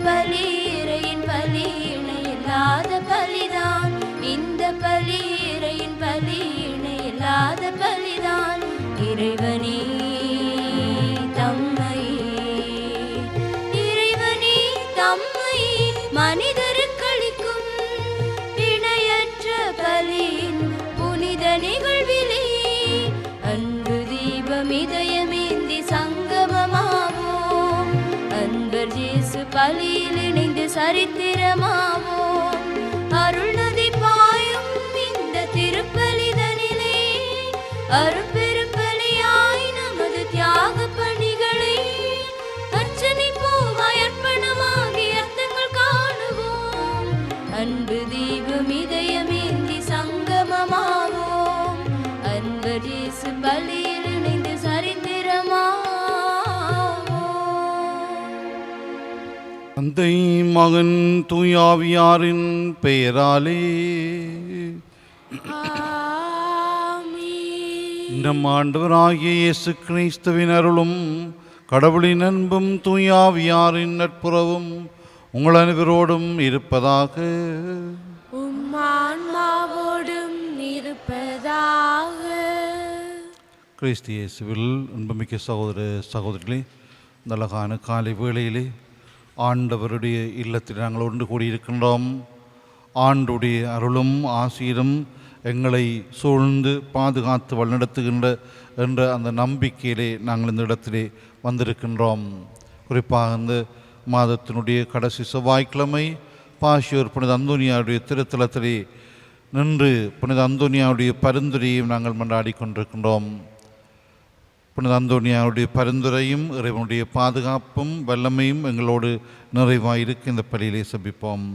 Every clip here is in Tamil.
பலி இறையின் பலி இணையில்லாத பலிதான். இந்த பலி இறையின் பலி இணையில்லாத பலிதான். இறைவனே தம்மை மனிதருக்களிக்கும் இணையற்ற பலியின் புனித நிகழ்விலே அன்பு தீபம் இதயமேந்தி சங்கமமாவோம். அன்பர் இயேசு பலியில் இணைந்து சரித்திரமாவோம். அருள் நதி பாயும் இந்த திருப்பலிதனிலே அருட்பெரும்பலியாய் நமது தியாக பணிகளை அர்ச்சனை பூவாய் அர்ப்பணமாகி அர்த்தங்கள் காணுவோம். அன்பு தீபம் இதயமேந்தி சங்கமமாவோம். அன்பர் இயேசு பலியில் இணைந்து சரித்திரமாவோம். தந்தை மகன் தூயாவியாரின் பெயராலே நம் ஆண்டவராகிய இயேசு கிறிஸ்துவின் அருளும் கடவுளின் அன்பும் தூயாவியாரின் நட்புறவும் உங்கள் அனைவரோடும் இருப்பதாக. ஆன்மாவோடும் இருப்பதாக. கிறிஸ்து இயேசுவில் அன்புமிக்க சகோதர சகோதரிகளே, இந்த அழகான காலை வேளையிலே ஆண்டவருடைய இல்லத்தில் நாங்கள் ஒன்று கூடியிருக்கின்றோம். ஆண்டுடைய அருளும் ஆசீரும் எங்களை சூழ்ந்து பாதுகாத்து வழிநடத்துகின்ற என்ற அந்த நம்பிக்கையிலே நாங்கள் இந்த இடத்திலே வந்திருக்கின்றோம். குறிப்பாக இந்த மாதத்தினுடைய கடைசி செவ்வாய்க்கிழமை பாஷியூர் புனித அந்தோனியாவுடைய திருத்தலத்திலே நின்று புனித அந்தோனியாவுடைய பரிந்துரையையும் நாங்கள் மன்றாடி கொண்டிருக்கின்றோம். புனித அந்தோனியாவுடைய பரிந்துரையும் இறைவனுடைய பாதுகாப்பும் வல்லமையும் எங்களோடு நிறைவாயிருக்கு இந்த பலியிலே சபிப்போம்.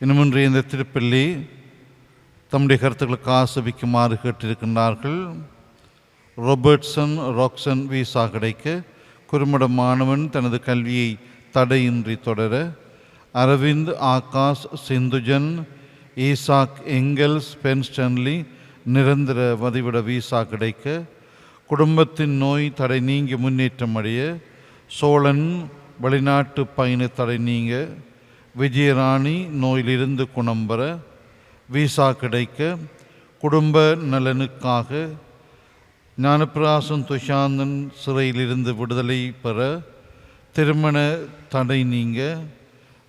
இன்னுமின்றி இந்த திருப்பள்ளி தம்முடைய கருத்துக்களுக்கு ஆசபிக்குமாறு கேட்டிருக்கின்றார்கள். ரொபர்ட்சன் ராக்சன் வீசா கிடைக்க குறும்பட மாணவன் தனது கல்வியை தடையின்றி தொடர, அரவிந்த் ஆகாஷ் சிந்துஜன் ஈசாக் எங்கெல்ஸ் பென்ஸ்டன்லி நிரந்தர வதிவிட வீசா கிடைக்க, குடும்பத்தின் நோய் தடை நீங்கி முன்னேற்றம் அடைய, சோழன் வெளிநாட்டு பயண தடை நீங்க, விஜயராணி நோயிலிருந்து குணம் பெற வீசா கிடைக்க, குடும்ப நலனுக்காக ஞானப்பிரகாசன் துஷாந்தன் சிறையிலிருந்து விடுதலை பெற, திருமண தடை நீங்க,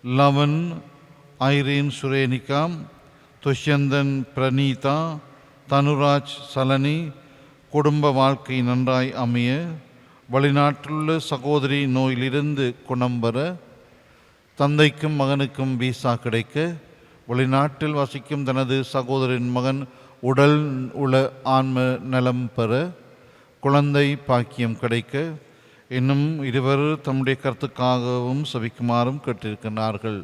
லவன் ஐரீன் சுரேனிகா, துஷ்யந்தன் பிரணீதா, தனுராஜ் சலனி குடும்ப வாழ்க்கை நன்றாய் அமைய, வெளிநாட்டிலுள்ள சகோதரி நோயிலிருந்து குணம் பெற, தந்தைக்கும் மகனுக்கும் வீசா கிடைக்க, வெளிநாட்டில் வசிக்கும் தனது சகோதரின் மகன் உடல் உள ஆன்ம நலம் பெற, குழந்தை பாக்கியம் கிடைக்க, இன்னும் இருவர் தம்முடைய கருத்துக்காகவும் சபிக்குமாறும் கேட்டிருக்கிறார்கள்.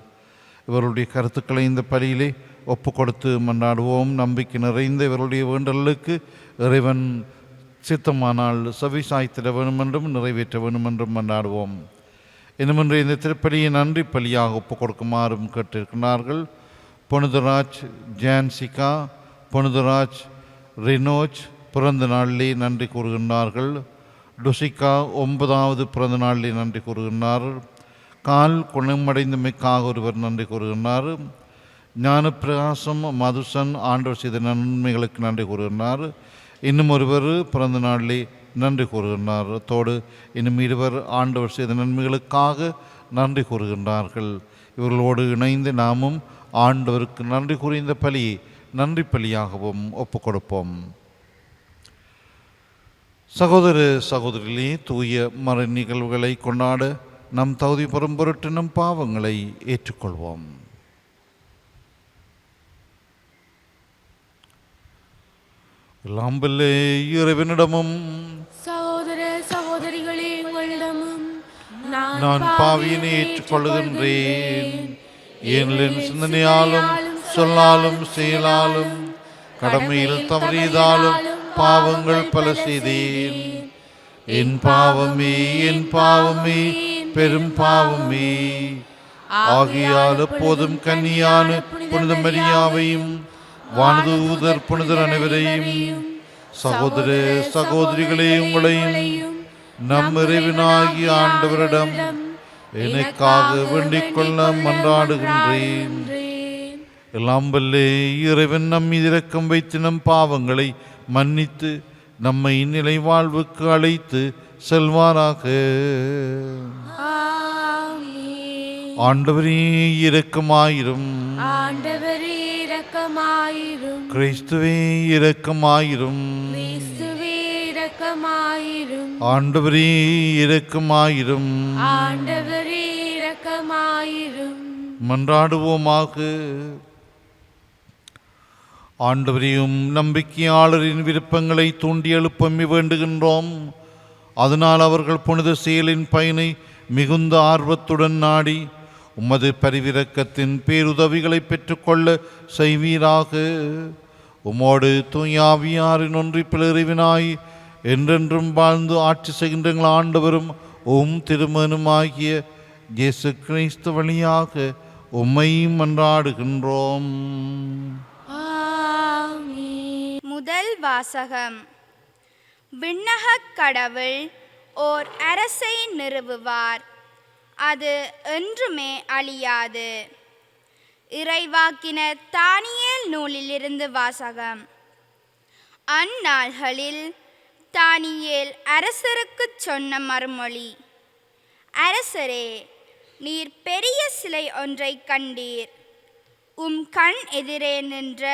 இவருடைய கருத்துக்களை இந்த பலியிலே ஒப்பு கொடுத்து மன்றாடுவோம். நம்பிக்கை நிறைந்த இவருடைய வேண்டலுக்கு இறைவன் சித்தமானால் செவி சாய்த்திட வேண்டுமென்றும் நிறைவேற்ற வேண்டுமென்றும் மன்றாடுவோம். இன்னுமின்றி இந்த திருப்பலியை நன்றி பலியாக ஒப்பு கொடுக்குமாறும் கேட்டிருக்கிறார்கள். புனிதராஜ் ஜான்சிகா, புனிதராஜ் ரினோஜ் பிறந்த நாளிலே நன்றி கூறுகின்றார்கள். டுசிகா 9வது பிறந்த நாளிலே நன்றி கூறுகின்றார். கால் குணமடைந்தமைக்காக ஒருவர் நன்றி கூறுகின்றார். ஞானப்பிரகாசம் மதுசன் ஆண்டவர் செய்த நன்மைகளுக்கு நன்றி கூறுகின்றார். இன்னும் ஒருவர் பிறந்த நாளிலே நன்றி கூறுகின்றார். அத்தோடு இன்னும் இருவர் ஆண்டவர் செய்த நன்மைகளுக்காக நன்றி கூறுகின்றார்கள். இவர்களோடு இணைந்து நாமும் ஆண்டவருக்கு நன்றி கூறி இந்த பலியை நன்றி பலியாகவும் ஒப்பு கொடுப்போம். சகோதர சகோதரிகளே, தூய மறை நிகழ்வுகளை கொண்டாட நம் தகுதி பெறும் பொருட்டு நம் பாவங்களை ஏற்றுக்கொள்வோம். எல்லாம் வல்ல இறைவனிடமும் சகோதர சகோதரிகளே உங்களிடமும் நான் பாவியினை ஏற்றுக்கொள்கின்றேன். என் சிந்தனையாலும் சொல்லாலும் செயலாலும் கடமையில் தவறியதாலும் பாவங்கள் பல செய்தேன். என் பாவமே என் பாவமே பெரும் பாவமே. ஆகையால் எப்போதும் கன்னியான புனித மரியாவையும் வானதூதர் புனிதர் அனைவரையும் சகோதர சகோதரிகளே உங்களையும் நம் இறைவனாகிய ஆண்டவரிடம் எனக்காக வேண்டிக் கொள்ள மன்றாடுகின்றேன். எல்லாம் வல்ல இறைவன் நம் மீது இரக்கம் வைத்து நம் பாவங்களை மன்னித்து நம்மை நிலை வாழ்வுக்கு அழைத்து செல்வாராக. ஆமென். ஆண்டவரே இரக்கமாயிரும். ஆண்டவரே இரக்கமாயிரும். கிறிஸ்துவே இரக்கமாயிரும். கிறிஸ்துவே இரக்கமாயிரும். ஆண்டவரே இரக்கமாயிரும். ஆண்டவரே இரக்கமாயிரும். மன்றாடுவோமாக. ஆண்டவரையும் நம்பிக்கையாளரின் விருப்பங்களை தூண்டி எழுப்ப வேண்டுகின்றோம். அதனால் அவர்கள் புனித செயலின் பயனை மிகுந்த ஆர்வத்துடன் நாடி உமது பரிவிரக்கத்தின் பேருதவிகளை பெற்றுக்கொள்ள செய்வீராக. உமோடு தூயாவியாரின் ஒன்றிப்பில் இறைவனாய் என்றென்றும் வாழ்ந்து ஆட்சி செய்கின்ற ஆண்டவரும் திருமனுமாகிய இயேசு கிறிஸ்து வழியாக உம்மை மன்றாடுகின்றோம். ஆமென். முதல் வாசகம். விண்ணகக் கடவுள் ஓர் அரசை நிறுவுவார், அது என்றுமே அழியாது. இறைவாக்கினர் தானியேல் நூலிலிருந்து வாசகம். அந்நாள்களில் தானியேல் அரசருக்குச் சொன்ன மறுமொழி: அரசரே, நீர் பெரிய சிலை ஒன்றை கண்டீர். கண் எதிரே நின்ற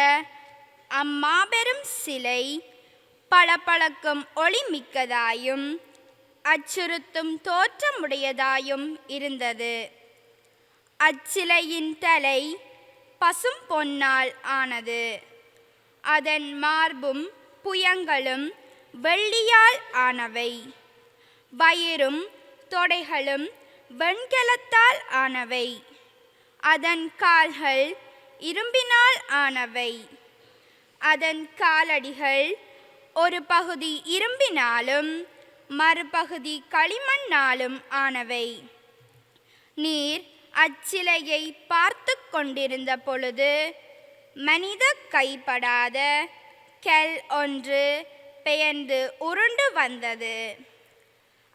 அம்மாபெரும் சிலை பளபளக்கும் ஒளிமிக்கதாயும் அச்சுறுத்தும் தோற்றமுடையதாயும் இருந்தது. அச்சிலையின் தலை பசும் பொன்னால் ஆனது. அதன் மார்பும் புயங்களும் வெள்ளியால் ஆனவை. வயிறும் தொடைகளும் வெண்கலத்தால் ஆனவை. அதன் கால்கள் இரும்பினால் ஆனவை. அதன் காலடிகள் ஒரு பகுதி இரும்பினாலும் மறுபகுதி களிமண்ணாலும் ஆனவை. நீர் அச்சிலையை பார்த்து கொண்டிருந்த பொழுது மனித கைப்படாத கல் ஒன்று பெயர்ந்து உருண்டு வந்தது.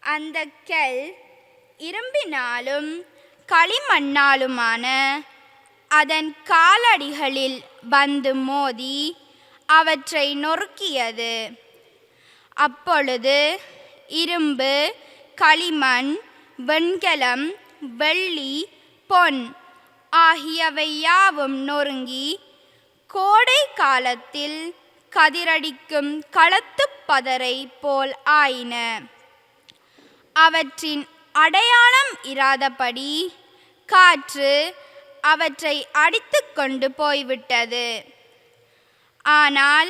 அந்த கல் இரும்பினாலும் களிமண்ணாலுமான அதன் காலடிகளில் வந்து மோதி அவற்றை நொறுக்கியது. அப்பொழுது இரும்பு, களிமண், வெண்கலம், வெள்ளி, பொன் ஆகியவை யாவும் நொறுங்கி கோடை காலத்தில் கதிரடிக்கும் களத்துப் பதரை போல் ஆயின. அவற்றின் அடையாளம் இராதபடி காற்று அவற்றை அடித்து கொண்டு போய்விட்டது. ஆனால்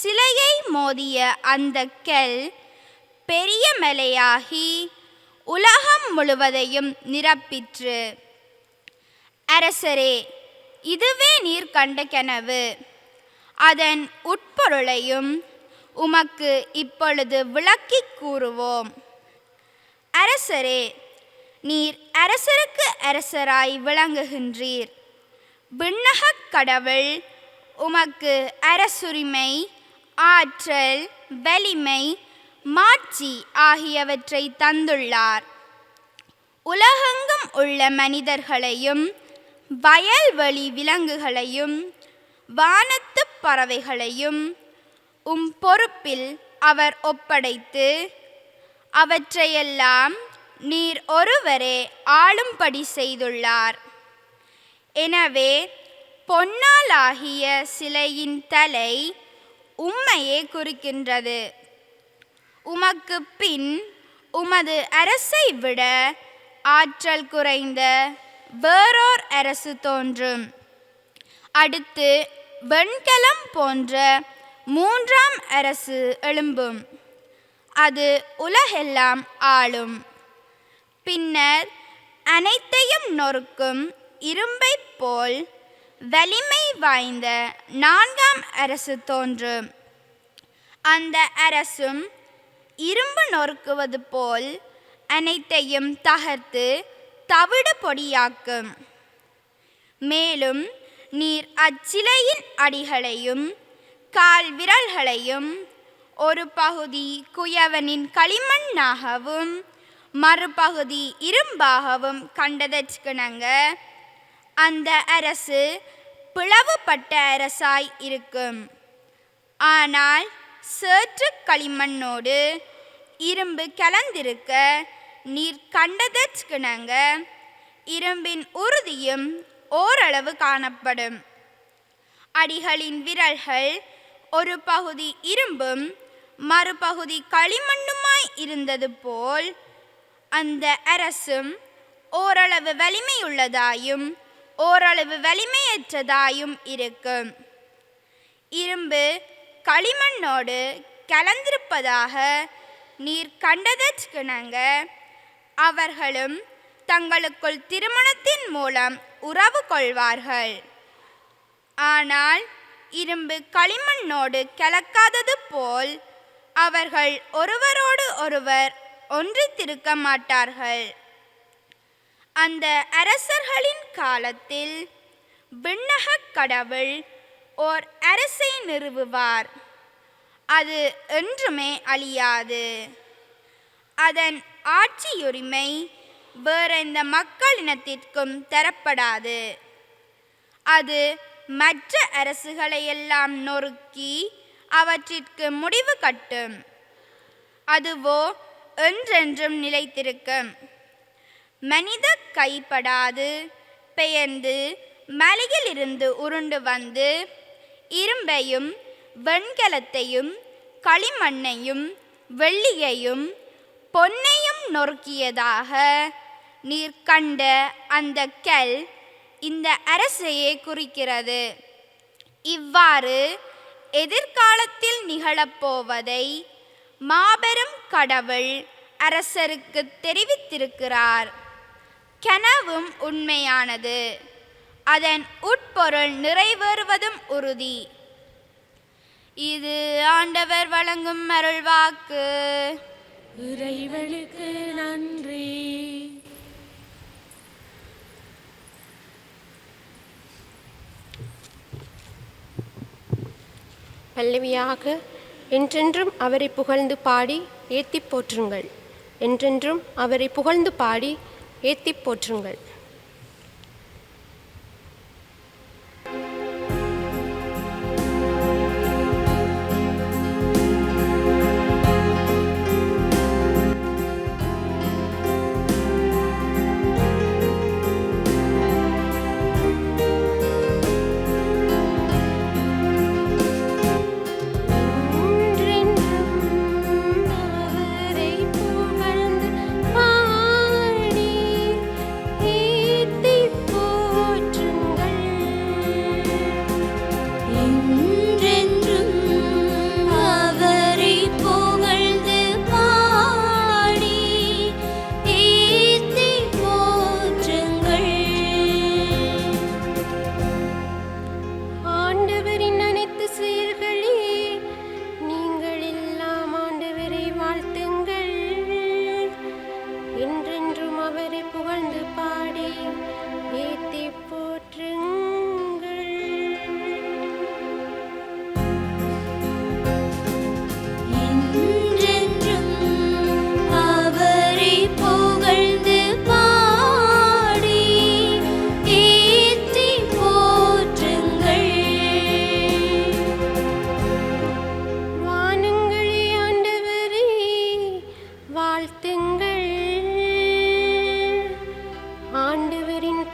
சிலையை மோதிய அந்த கல் பெரிய மலையாகி உலகம் முழுவதையும் நிரப்பிற்று. அரசரே, இதுவே நீர் கண்ட கனவு. அதன் உட்பொருளையும் உமக்கு இப்பொழுது விளக்கிக் கூறுவோம். அரசரே, நீர் அரசருக்கு அரசராய் விளங்குகின்றீர். விண்ணகக் கடவுள் உமக்கு அரசுரிமை, ஆற்றல், வலிமை, மாட்சி ஆகியவற்றை தந்துள்ளார். உலகெங்கும் உள்ள மனிதர்களையும் வயல்வெளி விலங்குகளையும் வானத்து பறவைகளையும் பொறுப்பில் அவர் ஒப்படைத்து அவற்றையெல்லாம் நீர் ஒருவரே ஆளும்படி செய்துள்ளார். எனவே பொன்னாலாகிய சிலையின் தலை உம்மையே குறிக்கின்றது. உமக்கு பின் உமது அரசை விட ஆற்றல் குறைந்த வேறோர் அரசு தோன்றும். அடுத்து வெண்கலம் போன்ற மூன்றாம் அரசு எழும்பும். அது உலகெல்லாம் ஆளும். பின்னர் அனைத்தையும் நொறுக்கும் இரும்பைப் போல் வலிமை வாய்ந்த நான்காம் அரசு தோன்றும். அந்த அரசும் இரும்பு நொறுக்குவது போல் அனைத்தையும் தகர்த்து தவிடு பொடியாக்கும். மேலும் நீர் அச்சிலையின் அடிகளையும் கால் விரல்களையும் ஒரு பகுதி குயவனின் களிமண்ணாகவும் மறுபகுதி இரும்பாகவும் கண்டதற்கிணங்க அந்த அரசு பிளவுபட்ட அரசாய் இருக்கும். ஆனால் சேற்று களிமண்ணோடு இரும்பு கலந்திருக்க நீர் கண்டதற்கிணங்க இரும்பின் உறுதியும் ஓரளவு காணப்படும். அடிகளின் விரல்கள் ஒரு பகுதி இரும்பும் மறுபகுதி களிமண்ணுமாய் இருந்தது போல் அந்த அரசும் ஓரளவு வலிமையுள்ளதாயும் ஓரளவு வலிமையற்றதாயும் இருக்கும். இரும்பு களிமண்ணோடு கலந்திருப்பதாக நீர் கண்டதற்கிணங்க அவர்களும் தங்களுக்குள் திருமணத்தின் மூலம் உறவு கொள்வார்கள். ஆனால் இரும்பு களிமண்ணோடு கலக்காதது போல் அவர்கள் ஒருவரோடு ஒருவர் ஒன்றித்திருக்க மாட்டார்கள். அந்த அரசர்களின் காலத்தில் விண்ணகக் கடவுள் ஓர் அரசை நிறுவுவார். அது என்றுமே அழியாது. அதன் ஆட்சியுரிமை வேறெந்த மக்களினத்திற்கும் தரப்படாது. அது மற்ற அரசுகளையெல்லாம் நொறுக்கி அவற்றிற்கு முடிவு கட்டும். அதுவோ என்றென்றும் நிலைத்திருக்கும். மனித கைப்படாது பெயர்ந்து மலையிலிருந்து உருண்டு வந்து இரும்பையும் வெண்கலத்தையும் களிமண்ணையும் வெள்ளியையும் பொன்னையும் நொறுக்கியதாக நீர் கண்ட அந்த கல் இந்த அரசையே குறிக்கிறது. இவ்வாறு எதிர்காலத்தில் நிகழப்போவதை மாபெரும் கடவுள் அரசருக்கு தெரிவித்திருக்கிறார். கனவும் உண்மையானது, அதன் உட்பொருள் நிறைவேறுவதும் உறுதி. இது ஆண்டவர் வழங்கும் அருள்வாக்கு. இறைவனுக்கு நன்றி. பல்லவியாக என்றென்றும் அவரை புகழ்ந்து பாடி ஏத்திப் போற்றுங்கள். என்றென்றும் அவரை புகழ்ந்து பாடி ஏத்திப் போற்றுங்கள். ஆண்டவரின்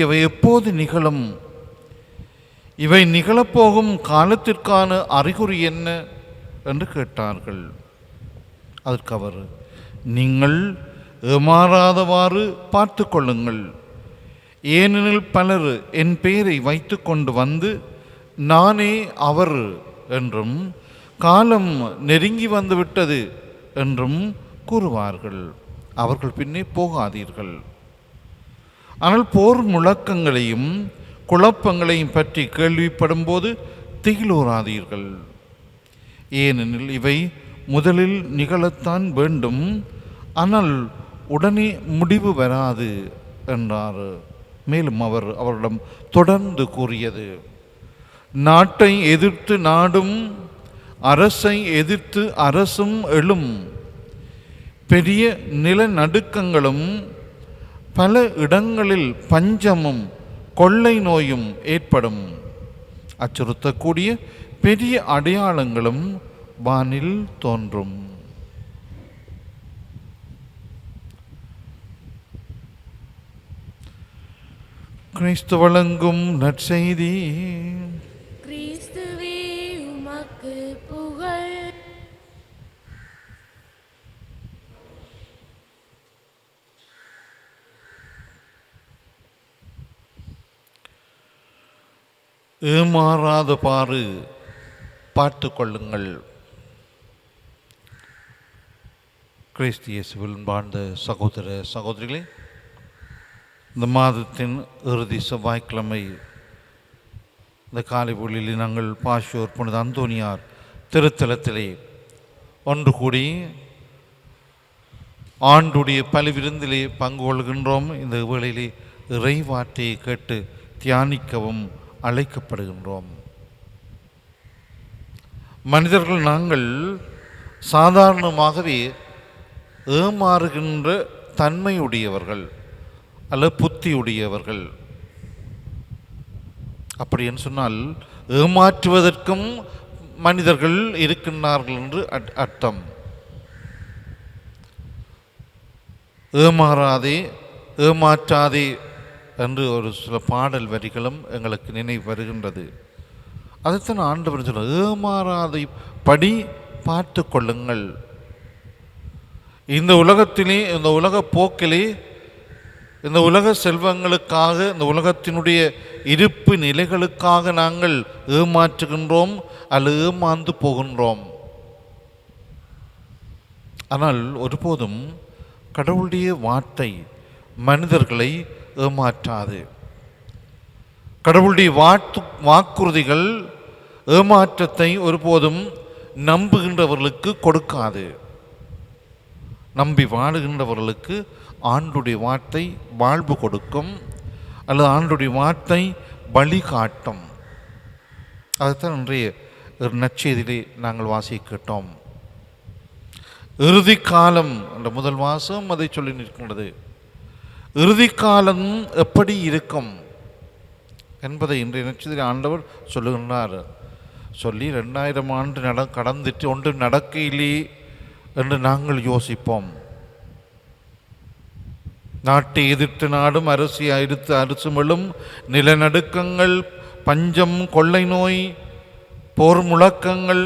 இவை எப்போது நிகழும்? இவை நிகழப்போகும் காலத்திற்கான அறிகுறி என்ன என்று கேட்டார்கள். அதற்கு அவர், நீங்கள் ஏமாறாதவாறு பார்த்து கொள்ளுங்கள். ஏனெனில் பலர் என் பெயரை வைத்து கொண்டு வந்து நானே அவர் என்றும் காலம் நெருங்கி வந்துவிட்டது என்றும் கூறுவார்கள். அவர்கள் பின்னே போகாதீர்கள். ஆனால் போர் முழக்கங்களையும் குழப்பங்களையும் பற்றி கேள்விப்படும் போது திகிலூறாதீர்கள். ஏனெனில் இவை முதலில் நிகழத்தான் வேண்டும், ஆனால் உடனே முடிவு வராது என்றார். மேலும் அவர் அவரிடம் தொடர்ந்து கூறியது, நாட்டை எதிர்த்து நாடும், அரசை எதிர்த்து அரசும் எழும். பெரிய நிலநடுக்கங்களும் பல இடங்களில் பஞ்சமும் கொள்ளை நோயும் ஏற்படும். அச்சுறுத்தக்கூடிய பெரிய அடையாளங்களும் வானில் தோன்றும். கிறிஸ்து வழங்கும் நற்செய்தி. கிறிஸ்துவே உமக்கு புகழ். ஏமாறாத பாரு பார்த்து கொள்ளுங்கள். கிறிஸ்து இயேசுவில் வாழ்ந்த சகோதர சகோதரிகளே, இந்த மாதத்தின் இறுதி செவ்வாய்க்கிழமை இந்த காலை பொழுதில் நாங்கள் பாஷூர் புனித அந்தோனியார் திருத்தலத்திலே ஒன்று கூடி ஆண்டுடைய பல விருந்திலே பங்கு கொள்கின்றோம். இந்த வேளையிலே இறைவார்த்தையை கேட்டு தியானிக்கவும் அழைக்கப்படுகின்றோம். மனிதர்கள் நாங்கள் சாதாரணமாகவே ஏமாறுகின்ற தன்மையுடையவர்கள் அல்லது புத்தியுடையவர்கள். அப்படி என்று சொன்னால் ஏமாற்றுவதற்கும் மனிதர்கள் இருக்கின்றார்கள் என்று அர்த்தம். ஏமாறாதே ஏமாற்றாதே என்று ஒரு சில பாடல் வரிகளும் எங்களுக்கு நினைவு வருகின்றது. அதைத்தான் ஆண்டவர் சொல்ல, ஏமாறாதை படி பார்த்து கொள்ளுங்கள். இந்த உலகத்திலே, இந்த உலக போக்கிலே, இந்த உலக செல்வங்களுக்காக, இந்த உலகத்தினுடைய இருப்பு நிலைகளுக்காக நாங்கள் ஏமாற்றுகின்றோம் அல்லது ஏமாந்து போகின்றோம். ஆனால் ஒருபோதும் கடவுளுடைய வார்த்தை மனிதர்களை ஏமாற்றாது. கடவுளுடைய வாக்குறுதிகள் ஏமாற்றத்தை ஒருபோதும் நம்புகின்றவர்களுக்கு கொடுக்காது. நம்பி வாழுகின்றவர்களுக்கு ஆண்டுடைய வார்த்தை வாழ்வு கொடுக்கும் அல்லது ஆண்டுடைய வார்த்தை வழிகாட்டும். அதுதான் இன்றைய ஒரு நற்செய்தியிலே நாங்கள் வாசிக்கிட்டோம். இறுதி காலம் என்ற முதல் வாசம் அதை சொல்லி நிற்கின்றது. இறுதி காலம் எப்படி இருக்கும் என்பதை இன்றைய நட்சத்திர ஆண்டவர் சொல்லுகின்றார். சொல்லி 2000 ஆண்டு கடந்துட்டு ஒன்றும் நடக்கையிலே என்று நாங்கள் யோசிப்போம். நாட்டை எதிர்த்து நாடும், அரசை எதிர்த்து அரசுகளும், நிலநடுக்கங்கள், பஞ்சம், கொள்ளை நோய், போர் முழக்கங்கள்,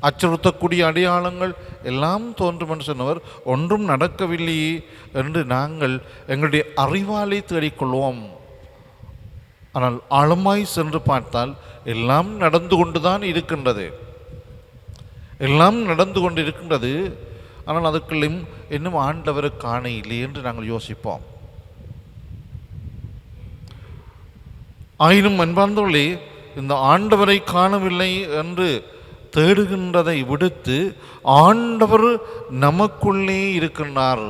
அச்சுறுத்தக்கூடிய அடையாளங்கள் எல்லாம் தோன்றும் என்று சொன்னவர், ஒன்றும் நடக்கவில்லையே என்று நாங்கள் எங்களுடைய அறிவாலை தேடிக்கொள்வோம். ஆனால் ஆழமாய் சென்று பார்த்தால் எல்லாம் நடந்து கொண்டுதான் இருக்கின்றது. எல்லாம் நடந்து கொண்டு இருக்கின்றது. ஆனால் அதுக்குள்ளும் இன்னும் ஆண்டவரை காண இல்லை என்று நாங்கள் யோசிப்போம். ஆயினும் அன்பார்ந்தவர்களே, இந்த ஆண்டவரை காணவில்லை என்று தேடுகின்றதை விடுத்து ஆண்டவர் நமக்குள்ளே இருக்கின்றார்.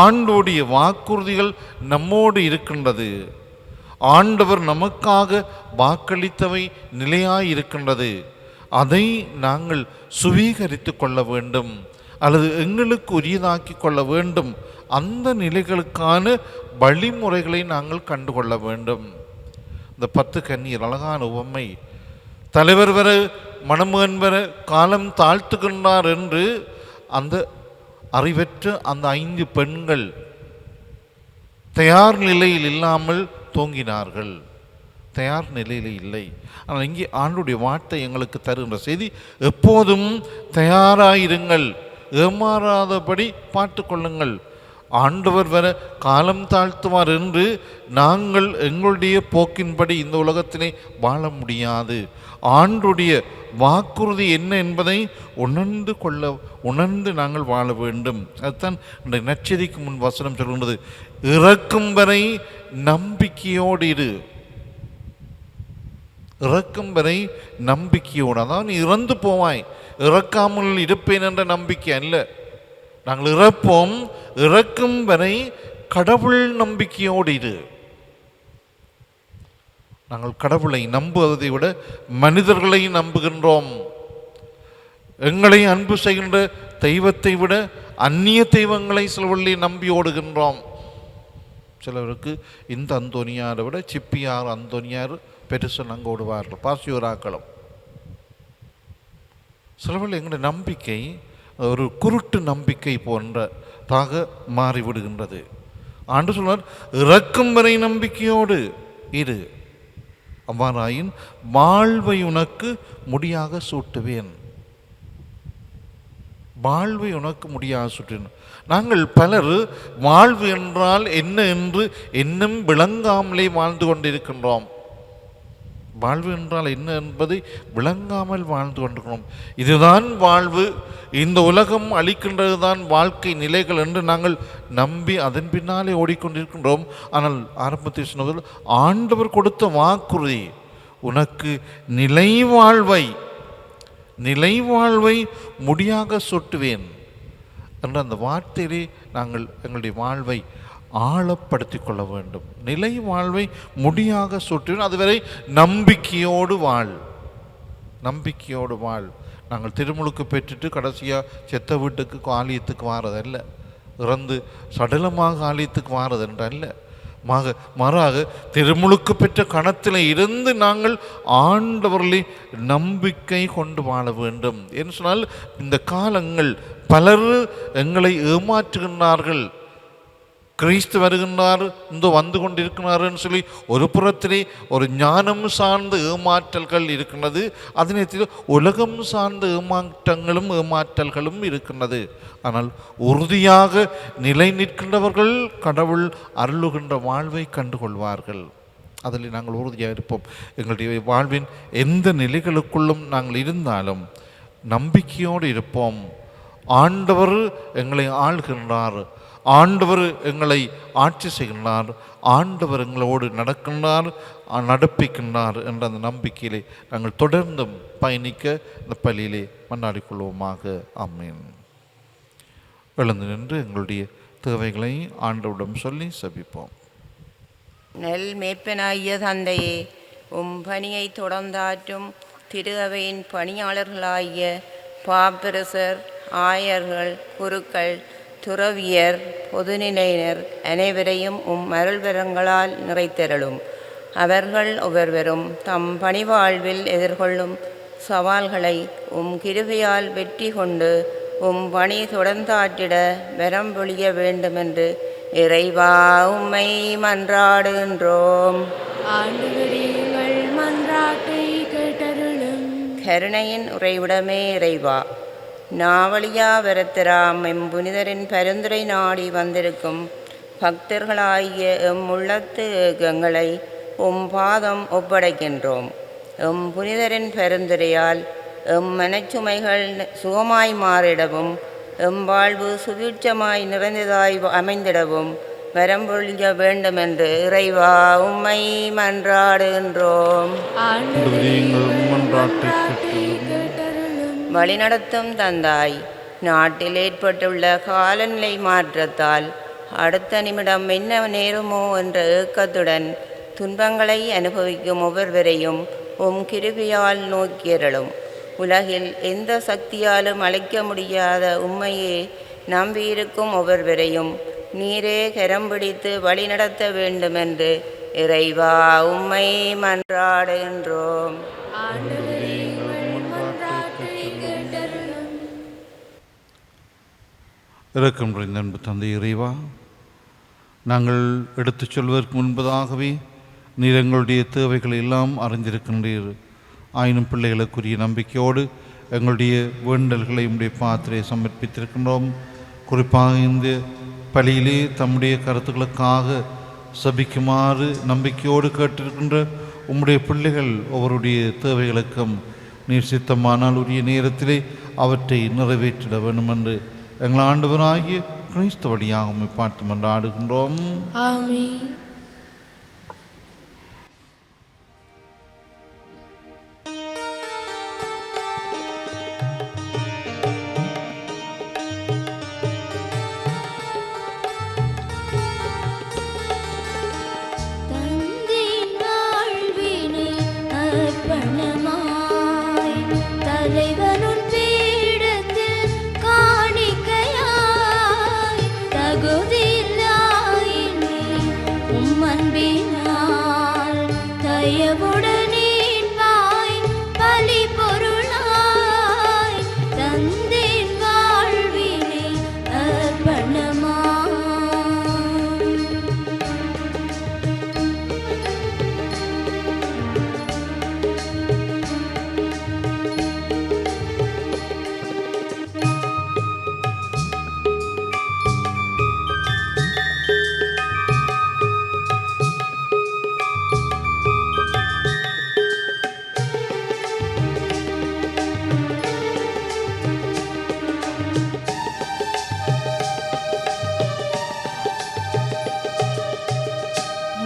ஆண்டோடைய வாக்குறுதிகள் நம்மோடு இருக்கின்றது. ஆண்டவர் நமக்காக வாக்களித்தவை நிலையாய் இருக்கின்றது. அதை நாங்கள் சுவீகரித்து கொள்ள வேண்டும் அல்லது எங்களுக்கு உரியதாக்கி கொள்ள வேண்டும். அந்த நிலைகளுக்கான வழிமுறைகளை நாங்கள் கண்டுகொள்ள வேண்டும். இந்த 10 கன்னியர் அழகான உவமை. தலைவர் வர மணமகன் வர காலம் தாழ்த்துகின்றார் என்று அந்த அறிவற்ற அந்த 5 பெண்கள் தயார் நிலையில் இல்லாமல் தூங்கினார்கள். தயார் நிலையில் இல்லை. ஆனால் இங்கே ஆண்டுடைய வார்த்தை எங்களுக்கு தருகின்ற செய்தி, எப்போதும் தயாராயிருங்கள், ஏமாறாதபடி பார்த்து கொள்ளுங்கள். ஆண்டவர் வர காலம் தாழ்த்துவார் என்று நாங்கள் எங்களுடைய போக்கின்படி இந்த உலகத்திலே வாழ முடியாது. ஆண்டுடைய வாக்குறுதி என்ன என்பதை உணர்ந்து நாங்கள் வாழ வேண்டும். அதுதான் இந்த நற்செய்திக்கு முன் வசனம் சொல்கின்றது, இறக்கும் வரை நம்பிக்கையோடு இரு. இறக்கும் வரை நம்பிக்கையோடு, அதாவது நீ இறந்து போவாய், இறக்காமல் இருப்பேன் என்ற நம்பிக்கை அல்ல. நாங்கள் இறப்போம், இறக்கும் வரை கடவுள் நம்பிக்கையோடு இரு. நாங்கள் கடவுளை நம்புவதை விட மனிதர்களை நம்புகின்றோம். எங்களை அன்பு செய்கின்ற தெய்வத்தை விட அந்நிய தெய்வங்களை சிலவள்ளி நம்பி ஓடுகின்றோம். சிலருக்கு இந்த அந்தோனியாரை விட சிப்பியார் அந்தோனியார் பெருசு நங்க ஓடுவார்கள், பாசியோராக்களும். சிலவள்ளி எங்களுடைய நம்பிக்கை ஒரு குருட்டு நம்பிக்கை போன்றதாக மாறிவிடுகின்றது. ஆண்டு சொல்வார், இறக்கும் வரை நம்பிக்கையோடு இரு, அவ்வாறாயின் வாழ்வை உனக்கு முடியாக சூட்டுவேன். வாழ்வை உனக்கு முடியாக சூட்டுவேன். நாங்கள் பலர் வாழ்வு என்றால் என்ன என்று இன்னும் விளங்காமலே வாழ்ந்து கொண்டிருக்கின்றோம். வாழ்வு என்றால் என்ன என்பதை விளங்காமல் வாழ்ந்து கொண்டிருக்கிறோம். இதுதான் வாழ்வு, இந்த உலகம் அளிக்கின்றது தான் வாழ்க்கை நிலைகள் என்று நாங்கள் நம்பி அதன் பின்னாலே ஓடிக்கொண்டிருக்கின்றோம். ஆனால் ஆரம்பத்தில் சொன்னதில் ஆண்டவர் கொடுத்த வாக்குறுதி, உனக்கு நிலை வாழ்வை முடியாக சொட்டுவேன் என்ற அந்த வார்த்தையிலே நாங்கள் எங்களுடைய வாழ்வை ஆழப்படுத்தி கொள்ள வேண்டும். நிலை வாழ்வை முடியாக சொட்டுவேன், அதுவரை நம்பிக்கையோடு வாழ். நாங்கள் திருமுழுக்கு பெற்றுட்டு கடைசியாக செத்த வீட்டுக்கு ஆலயத்துக்கு வாரதல்ல, இறந்து சடலமாக ஆலயத்துக்கு வாரது என்றல்ல, மாறாக திருமுழுக்கு பெற்ற கணத்தில் இருந்து நாங்கள் ஆண்டவர்களை நம்பிக்கை கொண்டு வாழ வேண்டும். என்று சொன்னால் இந்த காலங்கள் பலர் எங்களை ஏமாற்றுகின்றார்கள். கிறிஸ்து வருகின்றார், இந்த வந்து கொண்டிருக்கிறார்னு சொல்லி ஒரு புறத்திலே ஒரு ஞானம் சார்ந்த ஏமாற்றல்கள் இருக்கின்றது, அதே உலகம் சார்ந்த ஏமாற்றல்களும் இருக்கின்றது. ஆனால் உறுதியாக நிலை நிற்கின்றவர்கள் கடவுள் அருளுகின்ற வாழ்வை கண்டுகொள்வார்கள். அதில் நாங்கள் உறுதியாக இருப்போம். எங்களுடைய வாழ்வின் எந்த நிலைகளுக்குள்ளும் நாங்கள் இருந்தாலும் நம்பிக்கையோடு இருப்போம். ஆண்டவர் எங்களை ஆள்கின்றார், ஆண்டவர் எங்களை ஆட்சி செய்கின்றார், ஆண்டவர் எங்களோடு நடப்பிக்கின்றார் என்ற அந்த நம்பிக்கையிலே நாங்கள் தொடர்ந்தும் பயணிக்க இந்த பள்ளியிலே மன்றாடிக்கொள்வோமாக. ஆமென். எழுந்து நின்று எங்களுடைய தேவைகளை ஆண்டவரிடம் சொல்லி செபிப்போம். நெல் மேய்ப்பனாகிய தந்தையே, பணியை தொடர்ந்தாற்றும் திரு அவையின் பணியாளர்களாகிய பாப்பரசர், ஆயர்கள், குருக்கள், துறவியர், பொதுநிலையினர் அனைவரையும் அருள்வரங்களால் நிறைத்தருளும். அவர்கள் ஒவ்வொருவரும் தம் பணிவாழ்வில் எதிர்கொள்ளும் சவால்களை கிருபையால் வெற்றி கொண்டு பணி தொடர்ந்தாற்றிட வரம் பொழிய வேண்டுமென்று இறைவா உம்மை மன்றாடுகின்றோம். கருணையின் உறைவிடமே இறைவா, நாவலியா வரத்திராம் புனிதரின் பரிந்துரை நாடி வந்திருக்கும் பக்தர்களாகிய உள்ளத்து ஏகங்களை பாதம் ஒப்படைக்கின்றோம். புனிதரின் பரிந்துரையால் மனச்சுமைகள் சுகமாய் மாறிடவும் வாழ்வு சுபீட்சமாய் நிறைந்ததாய் அமைந்திடவும் வரம்பொழிய வேண்டுமென்று இறைவா உம்மை மன்றாடுகின்றோம். வழிநடத்தும் தந்தாய், நாட்டில் ஏற்பட்டுள்ள காலநிலை மாற்றத்தால் அடுத்த நிமிடம் என்ன நேருமோ என்ற ஏக்கத்துடன் துன்பங்களை அனுபவிக்கும் ஒவ்வொருவரையும் கிருபையால் நோக்கியருளும். உலகில் எந்த சக்தியாலும் அழைக்க முடியாத உம்மையே நம்பியிருக்கும் ஒவ்வொருவரையும் நீரே கரம் பிடித்து வழிநடத்த வேண்டுமென்று இறைவா உம்மை மன்றாடுகின்றோம். இறக்கம் நிறைந்த அன்பு தந்தை இறைவா, நாங்கள் எடுத்துச் சொல்வதற்கு முன்பதாகவே நீர் எங்களுடைய தேவைகளை எல்லாம் அறிந்திருக்கின்றீர். ஆயினும் பிள்ளைகளுக்குரிய நம்பிக்கையோடு எங்களுடைய வேண்டல்களை உடைய பாத்திரை சமர்ப்பித்திருக்கின்றோம். குறிப்பாக இந்த பலியிலே தம்முடைய கருத்துக்களுக்காக சபிக்குமாறு நம்பிக்கையோடு கேட்டிருக்கின்ற உம்முடைய பிள்ளைகள் ஒவ்வொருடைய தேவைகளுக்கும் நீர் சித்தமானால் உரிய நேரத்திலே அவற்றை நிறைவேற்றிட வேண்டும் என்று எங்கள் ஆண்டவராகிய கிறிஸ்து வழியாக உம்மை பார்த்து மன்றாடுகின்றோம். ஆமென். தந்தின் வாழ்வினை அர்ப்பணமாய் தலைவனுன் பீடத்தில் காணிக்கையாய் தகுதியில்லாயினே உம் அன்பினால் தயவுடன் வாய் பலி பொருளாய் தந்தின் வாழ்வினை அர்ப்பணமாய்.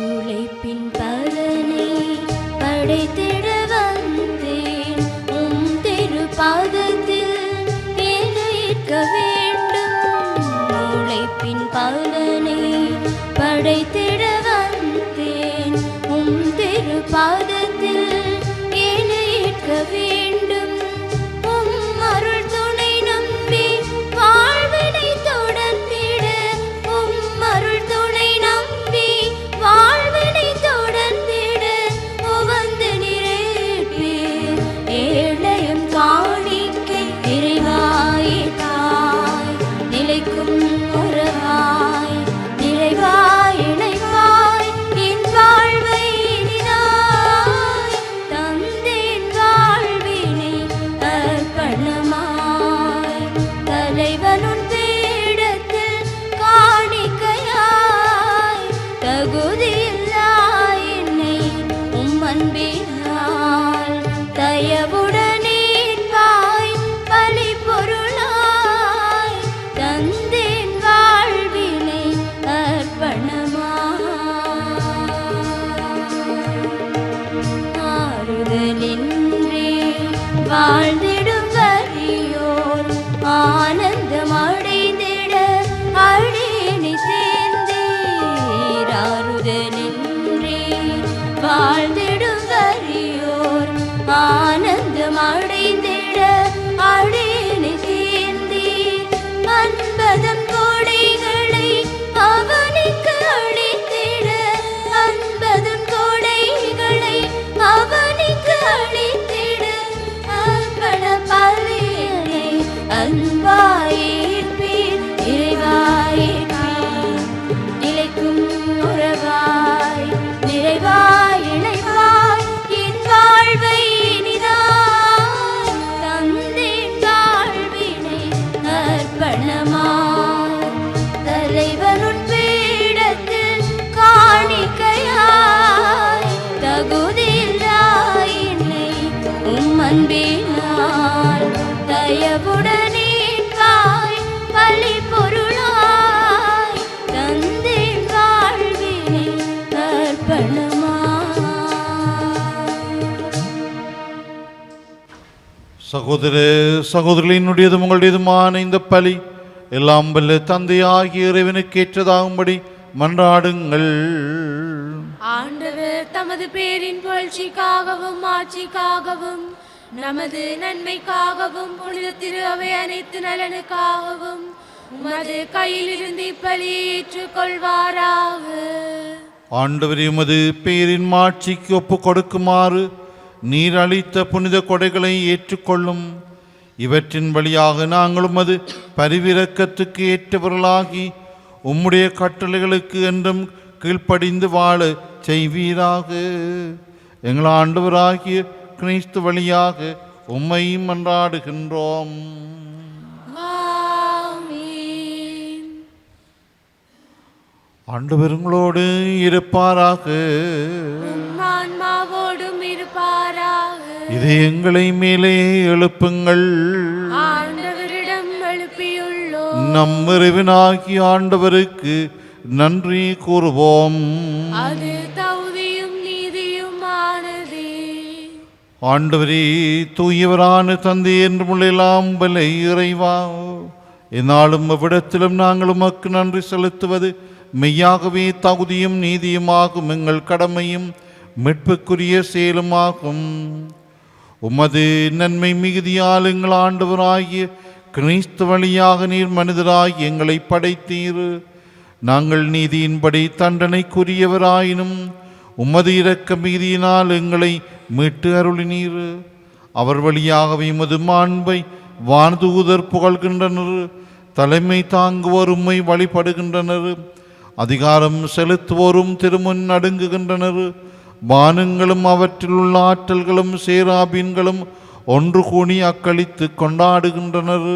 உழைப்பின் பலனை படைத்திட வந்தேன் உம் திருப்பாதத்தில் என்னை ஏற்க வேண்டும். உழைப்பின் பலனை படைத்திட வந்தேன் உம் திருப்பாதத்தில் என்னை ஏற்க வேண்டும். உம் அருள் துணை நம்பி வாழ்வினை தொடர்ந்திட உம் அருள் துணை நம்பி வாழ்வினை தொடர்ந்திட உவந்து நிறைவேற்பீர் ஏழையும் காணிக்கை நிறைவாய் தாய் நிலைக்கும் உறவாய் நிறைவாய் இணைவாய் என் வாழ்வை இனிதாய் தந்தேன் வாழ்வினை அர்ப்பணமாய் தலைவனுன் பீடத்தில் காணிக்கையாய் தகுதியில்லாய் என்னை உம் அன்பினால் தயவுடனே வாய் பலி பொருளாய் தந்தேன் வாழ்வினை அர்ப்பணமாய். ஆறுதலின்றி வாழ்ந்திடும் வறியோர் ஆனந்தமடைந்திட அழேனை சேர்ந்தீர். ஆறுதலின்றி வாழ்ந்திடும் வறியோர் ஆனந்தமடைந்திட அழேனை சேர்ந்தீர். அன்பதம் கோடைகளை அவனுக்கு அளித்திட அன்பதம் கோடைகளை அவனுக்கு அளித்திட அர்ப்பண பலியனை அன்பாயீர்ப்பீர் இறைவாயீர்ப்பீர் நிலைக்கும் உறவாய் நிறைவாய் இணைவாய் என் வாழ்வை இனிதாய் தந்தேன் வாழ்வினை அர்ப்பணமாய் தலைவனுன் பீடத்தில் காணிக்கையாய் தகுதியில்லாய் என்னை உம் அன்பினால் தயவுடனே வாய் பலி பொருளாய் தந்தேன் வாழ்வினை அர்ப்பணமாய். சகோதர சகோதரிகளினுடையதும் உங்களுடையதுமான இந்த பலி எல்லாம் வல்ல தந்தையாகிய இறைவனுக்கு ஏற்றதாகும்படி மன்றாடுங்கள். ஆண்டவர் தமது பேரின் புகழ்ச்சிக்காகவும் ஆட்சிக்காகவும் நமது நன்மைக்காகவும் புனித திரு அவை அனைத்து நலனுக்காகவும் உமது கையிலிருந்து இப்பலியை ஏற்றுக்கொள்வாராக. ஆண்டவர் எமது பேரின் மாட்சிக்கு ஒப்பு கொடுக்குமாறு நீர் அளித்த புனித கொடைகளை ஏற்றுக்கொள்ளும். இவற்றின் வழியாக நாங்களும் அது பரிவிரக்கத்துக்கு ஏற்றவர்களாகி உம்முடைய கட்டளைகளுக்கு என்றும் கீழ்ப்படிந்து வாழ செய்வீராக. எங்கள் ஆண்டவராகிய கிறிஸ்து வழியாக உம்மை மன்றாடுகின்றோம். ஆமென். ஆண்டவர்களோடு இருப்பாராக. உம் ஆன்மாவோடும் இருப்பாராக. இது எங்களை மேலே எழுப்புங்கள். ஆண்டவரிடம் எழுப்பியுள்ளோம். நம் இறைவனாகிய ஆண்டவருக்கு நன்றி கூறுவோம். அது தகுதியும் நீதியுமானதே. ஆண்டவரே, தூயவரான தந்தை என்றும் எல்லாம் வல்ல இறைவா, என்னாலும் அவ்விடத்திலும் நாங்கள் உமக்கு நன்றி செலுத்துவது மெய்யாகவே தகுதியும் நீதியுமாகும் எங்கள் கடமையும் மீட்புக்குரிய செயலுமாகும். உமது நன்மை மிகுதியால் எங்கள் ஆண்டவராகிய கிறிஸ்து வழியாக நீர் மனிதராகி எங்களை படைத்தீர். நாங்கள் நீதியின்படி தண்டனைக்குரியவராயினும் உமது இரக்க மிகுதியினால் எங்களை மீட்டு அருளினீர். அவர் வழியாகவே உமது மாண்பை வானதூதர் புகழ்கின்றனர். தலைமை தாங்குவோர் உம்மை வழிபடுகின்றனர். அதிகாரம் செலுத்துவோரும் திருமுன் நடுங்குகின்றனர். வானங்களும் அவற்றில் உள்ள ஆற்றல்களும் சேராபீன்களும் ஒன்று கூடி அக்களித்து கொண்டாடுகின்றனர்.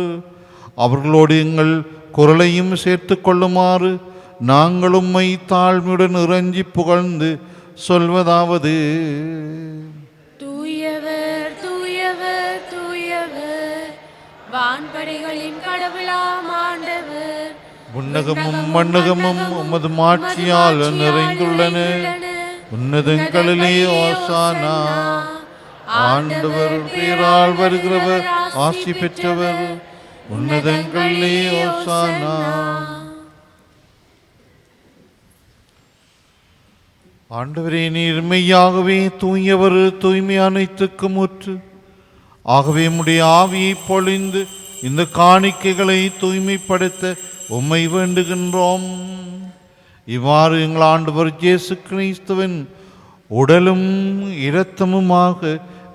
அவர்களோடு எங்கள் குரலையும் சேர்த்து கொள்ளுமாறு நாங்கள் உம்மை தாழ்மையுடன் இறைஞ்சி புகழ்ந்து சொல்வதாவது: தூயவர் தூயவர் தூயவர், வான்படைகளின் கடவுளாம் ஆண்டவர். உன்னகமும் மண்ணகமும் உமது மாட்சியால் நிறைந்துள்ளன. உன்னதங்களிலே ஓசானா. ஆண்டவர் பேரால் வருகிறவர் ஆசி பெற்றவர். உன்னதங்களிலே ஓசானா. ஆண்டவரே, நீர் மெய்யாகவே தூயவர், தூய்மை அனைத்துக்கும் ஊற்று. ஆகவே உம்முடைய ஆவியை பொழிந்து இந்த காணிக்கைகளை தூய்மைப்படுத்த உம்மை வேண்டுகின்றோம். இவ்வாறு எங்கள் ஆண்டவர் இயேசு கிறிஸ்துவின் உடலும் இரத்தமுமாக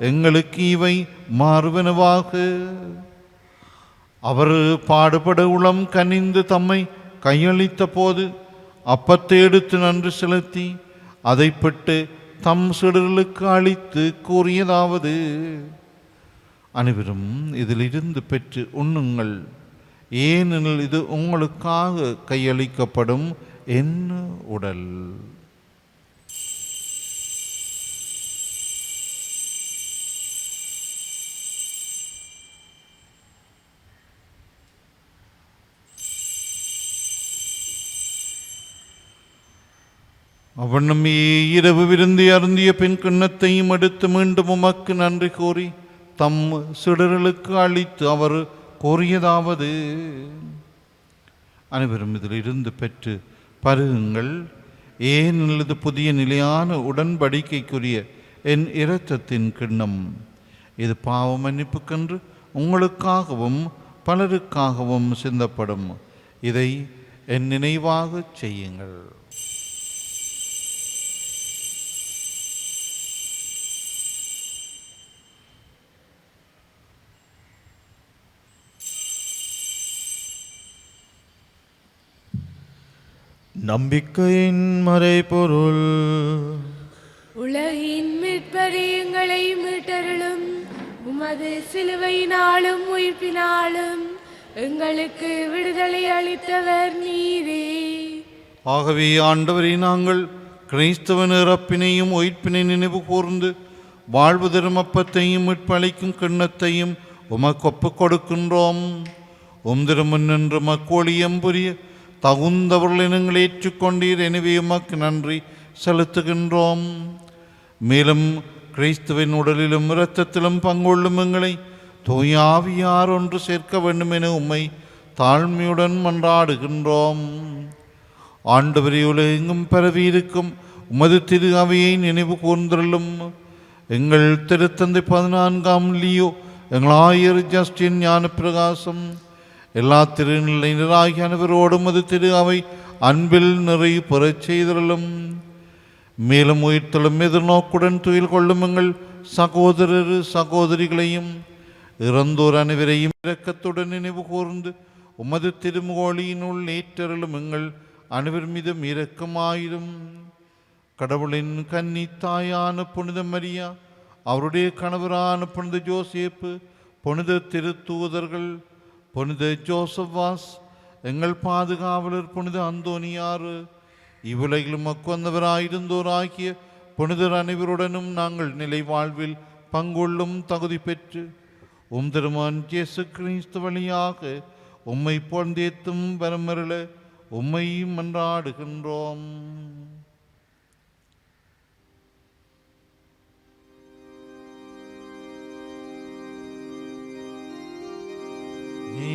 எங்களுக்கு இவை மாறுவனவாக. அவர் பாடுபட உளம் கனிந்து தம்மை கையளித்த போது அப்பத்தை எடுத்து நன்றி செலுத்தி அதை பெற்று தம் சீடர்களுக்கு அளித்து கூறியதாவது: அனைவரும் இதிலிருந்து பெற்று உண்ணுங்கள், ஏனெனில் இது உங்களுக்காக கையளிக்கப்படும் என் உடல். அவனும் இரவு விருந்தி அருந்திய பின் கிண்ணத்தையும் எடுத்து மீண்டும் உமக்கு நன்றி கூறி தம் சிடர்களுக்கு அளித்து அவர் கூறியதாவது: அனைவரும் இதில் இருந்து பெற்று பருகுங்கள், ஏனெனில் இது புதிய நிலையான உடன்படிக்கைக்குரிய என் இரத்தத்தின் கிண்ணம். இது பாவ மன்னிப்புக்கென்று உங்களுக்காகவும் பலருக்காகவும் சிந்தப்படும். இதை என் நினைவாக செய்யுங்கள். நம்பிக்கையின் மறைபொருள். உலகின் மீட்பரிங்களை மீட்டருளும் உமது சிலுவையினாலும் உயிர்ப்பினாலும் எங்களுக்கு விடுதலை அளித்தவர் நீரே. ஆகவே ஆண்டவரை, நாங்கள் கிறிஸ்தவன் இறப்பினையும் உயிர்ப்பினை நினைவு கூர்ந்து வாழ்வு தரும் அப்பத்தையும் மீட்பளிக்கும் கிண்ணத்தையும் உமக்கு ஒப்புக் கொடுக்கின்றோம். திருமுன் நின்று மக்கோழியம் புரிய தகுந்தவர்கள் இனங்களை ஏற்றுக்கொண்டீர். எனவே உமக்கு நன்றி செலுத்துகின்றோம். மேலும் கிறிஸ்துவின் உடலிலும் இரத்தத்திலும் பங்கொள்ளும் எங்களை தூய ஆவியார் ஒன்று சேர்க்க வேண்டும் என உம்மை தாழ்மையுடன் மன்றாடுகின்றோம். ஆண்டவரே, உலகெங்கும் பரவியிருக்கும் உமது திரு அவையை நினைவு கூர்ந்தருளும். எங்கள் திருத்தந்தை 14ஆம் லியோ, எங்கள் ஆயர் ஜஸ்டின் ஞான பிரகாசம், எல்லா திருநிலையினராகிய அனைவரோடும் அது திரு அவை அன்பில் நிறைவு பெறச் செய்தருளும். மேலும் உயிர்த்தலும் எதிர்நோக்குடன் துயில் கொள்ளும் எங்கள் சகோதரர் சகோதரிகளையும் இறந்தோர் அனைவரையும் இரக்கத்துடன் நினைவு கூர்ந்து உமது திருமுகோளியினுள் ஏற்றருளும் எங்கள் அனைவர் மீதும் இரக்கமாயிரும். கடவுளின் கன்னி தாயான புனித மரியா, அவருடைய கணவரான புனித ஜோசேப்பு, புனித திருத்தூதர்கள், புனித ஜோசப்பாஸ், எங்கள் பாதுகாவலர் புனித அந்தோனியாறு, இவ்வுலகிலும் மக்குவந்தவராயிருந்தோராகிய புனிதர் அனைவருடனும் நாங்கள் நிலை வாழ்வில் பங்கொள்ளும் தகுதி பெற்று திருமான் இயேசு கிறிஸ்து வழியாக உம்மை பொழுந்தேத்தும் வரமருள உம்மை மன்றாடுகின்றோம்.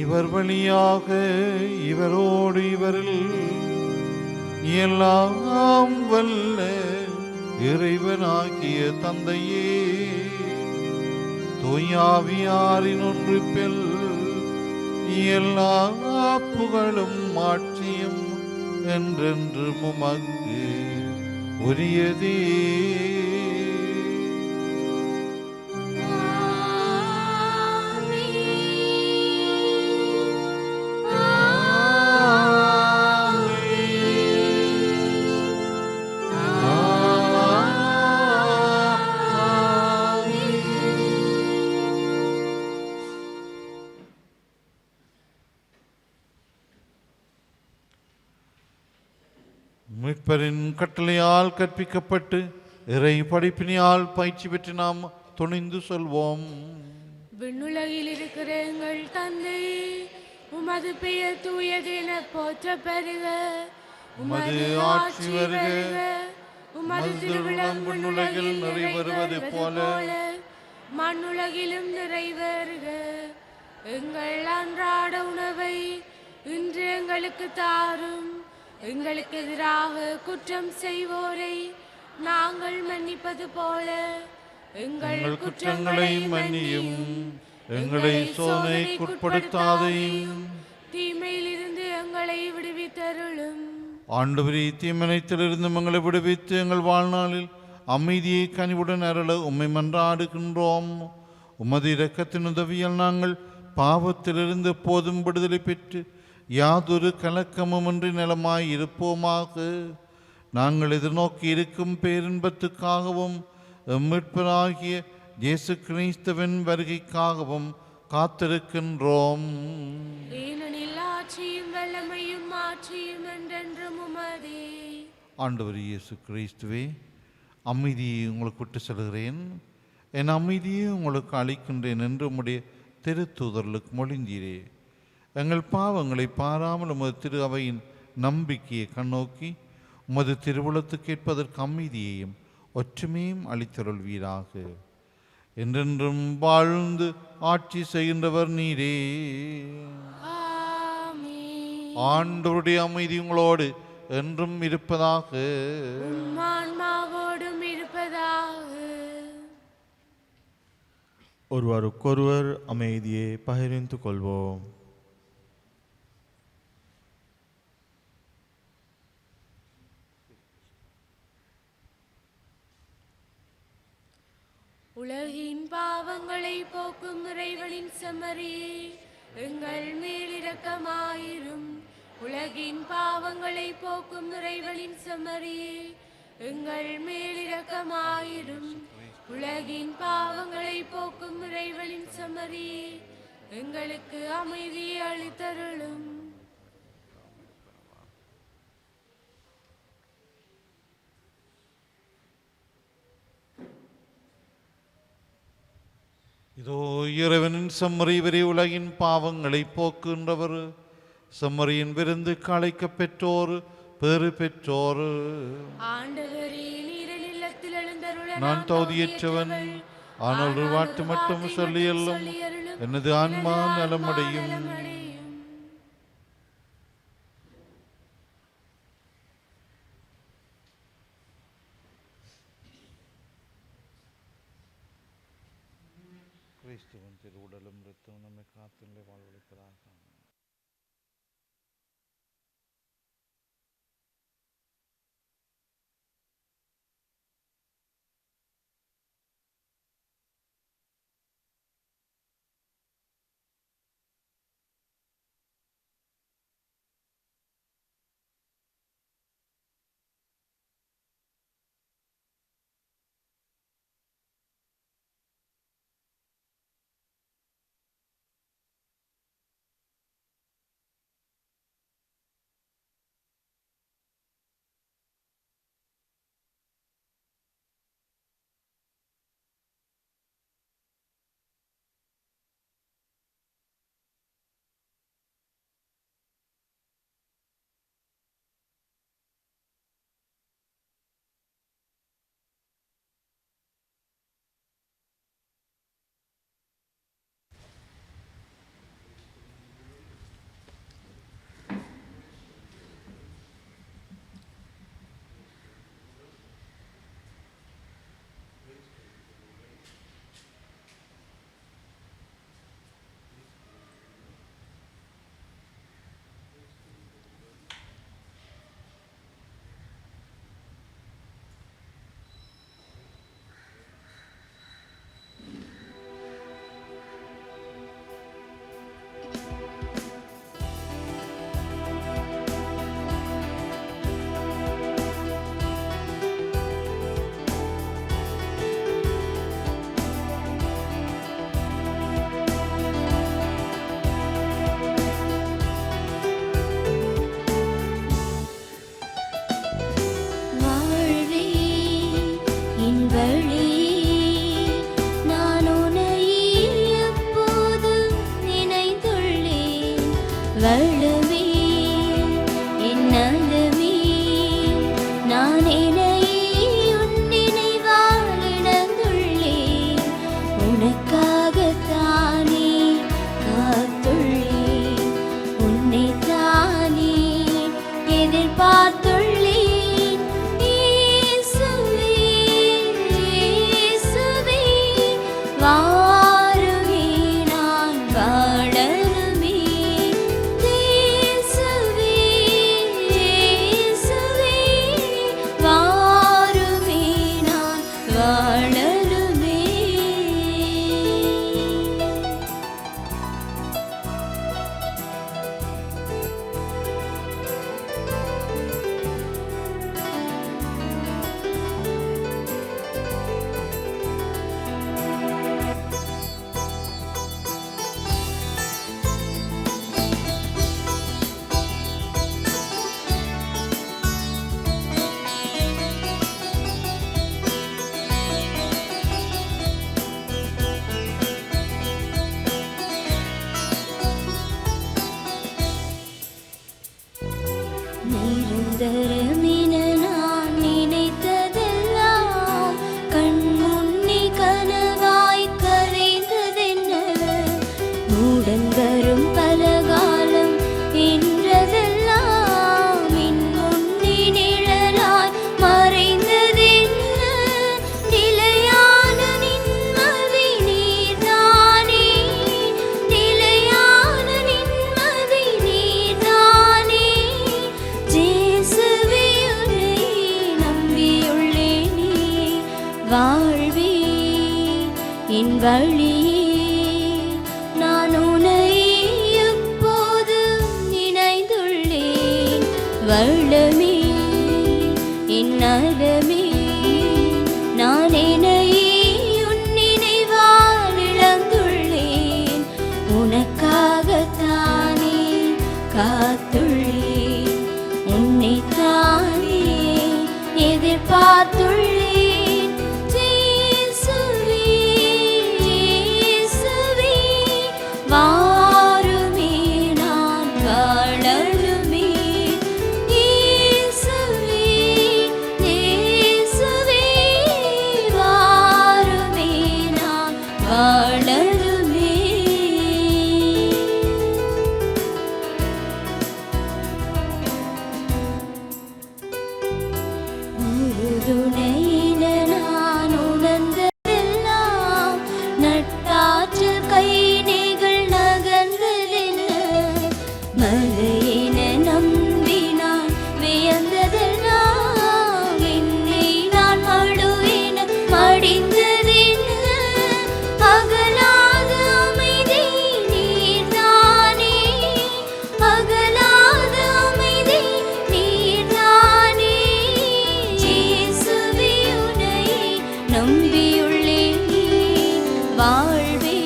இவர் வழியாக இவரோடு இவரில் எல்லாம் வல்ல இறைவனாகிய தந்தையே, தூயாவியாரின் ஒன்றிப்பில் எல்லா புகழும் ஆட்சியும் என்றென்று உமக்கு உரியதே. மீட்பரின் கட்டளையால் கற்பிக்கப்பட்டு இறை படிப்பினியால் பயிற்சி பெற்று நாம் துணிந்து சொல்வோம். விண்ணுலகில் இருக்கிற எங்கள் தந்தை, உமது பெயர் தூயதென போற்ற பெறுக. உமது ஆட்சி வருக. உமது திருவிழம் விண்ணுலகில் நிறைவேறுவது போல மண்ணுலகிலும் நிறைவேறுக. எங்கள் அன்றாட உணவை இன்று எங்களுக்கு தாரும். எங்களுக்கு எதிராக குற்றம் செய்வோரை நாங்கள் மன்னிப்பது போல எங்கள் குற்றங்களை மன்னியும். எங்களை சோதனைக்குட்படுத்தாதையும் தீமையிலிருந்து எங்களை விடுவித்தருளும். ஆண்டவரே, தீமனைத்திலிருந்து எங்களை விடுவித்து எங்கள் வாழ்நாளில் அமைதியை கனிவுடன் அருள உம்மை மன்றாடுகின்றோம். உமது இரக்கத்தின் உதவியால் நாங்கள் பாவத்திலிருந்து எப்போதும் விடுதலை பெற்று யாதொரு கலக்கமுமின்றி நலமாய் இருப்போமாக. நாங்கள் எதிர்நோக்கி இருக்கும் பேரின்பத்துக்காகவும் மீட்பராகிய இயேசு கிறிஸ்துவின் வருகைக்காகவும் காத்திருக்கின்றோம். ஏனெனில் ஆட்சியும் வல்லமையும் மாற்றியும் என்றென்றும் உமதே. ஆண்டவர் இயேசு கிறிஸ்துவே, அமைதியை உங்களுக்கு விட்டு செல்கிறேன், என் அமைதியை உங்களுக்கு அளிக்கின்றேன் என்று உம்முடைய திருத்தூதர்களுக்கு மொழிந்தீரே. எங்கள் பாவங்களை பாராமல் உமது திரு அவையின் நம்பிக்கையை கண்ணோக்கி உமது திருவுளத்து கேட்பதற்கு அமைதியையும் ஒற்றுமையும் அளித்தருள்வீராக. என்றென்றும் வாழ்ந்து ஆட்சி செய்கின்றவர் நீரே. ஆமென். ஆண்டவருடைய அமைதி உங்களோடு என்றும் இருப்பதாக. உம் ஆன்மாவோடும் இருப்பதாக. ஒருவருக்கொருவர் அமைதியை பகிர்ந்து கொள்வோம். உலகின் பாவங்களை போக்கும் இறைவனின் செம்மறி, எங்கள் மேல் இரக்கமாயிரும். உலகின் பாவங்களை போக்கும் இறைவனின் செம்மறி, எங்கள் மேல் இரக்கமாயிரும். உலகின் பாவங்களை போக்கும் இறைவனின் செம்மறி, எங்களுக்கு அமைதியை அளித்தருளும். இதோ இறைவனின் செம்மறி, இவரே உலகின் பாவங்களை போக்குகின்றவர். செம்மறியின் விருந்து அழைக்க பெற்றோர் பேறு பெற்றோர். ஆண்டவரே, நீர் என் இல்லத்தில் எழுந்தருள நான் தகுதியற்றவன், ஆனால் ஒரு வாட்டு மட்டும் சொல்லியல்லும் எனது ஆன்மா நலமடையும். கிறிஸ்துவின் திரு உடலும் இரத்தம் நம்மை காத்து வாழ்வளிப்பதாக. வளமே என் நலமே நான் என்னையே உன் நினைவால் இழந்துள்ளேன் உனக்காகத்தானே காத்துள்ளேன் உன்னைத்தானே எதிர்பார்த்துள்ளேன் இயேசுவே இயேசுவே வாருமே நான் வாழணுமே இயேசுவே இயேசுவே வாருமே நான் வாழணுமே. நிரந்தரமென நான் நினைத்ததெல்லாம் கண் முன்னே கனவாய் கரைந்ததென்ன மூடன் வரும் பலகாலம் என்றதெல்லாம் என் முன்னே நிழலாய் மறைந்ததென்ன நிலையான நிம்மதி நீர்தானே நிலையான நிம்மதி நீர்தானே இயேசுவே உன்னை நம்பியுள்ளேனே வாழ்வே என் வழியே நான் உன்னை எப்போதும் நினைந்துள்ளேன் வளமே என் நலமே நான் என்னையே உன் நினைவால் இழந்துள்ளேன் உனக்காகத்தானே காத்துள்ளேன் உன்னைத்தானே எதிர்பார்த்துள்ளேன் இயேசுவே இயேசுவே வாருமே நான் வாழணுமே இயேசுவே இயேசுவே வாருமே நான் வாழணுமே. உறுதுணையின நான் உணர்ந்ததெல்லாம் நட்டாற்றில் கை நெகிழ் நகர்ந்ததென்ன மலையின நம்பி நான் வியந்ததெல்லாம் என்னை நான் மடுவேன மடிந்ததென்ன அகலாத அமைதி நீர்தானே அகலாத அமைதி நீர்தானே இயேசுவே உன்னை நம்பியுள்ளேன் வாழ்வே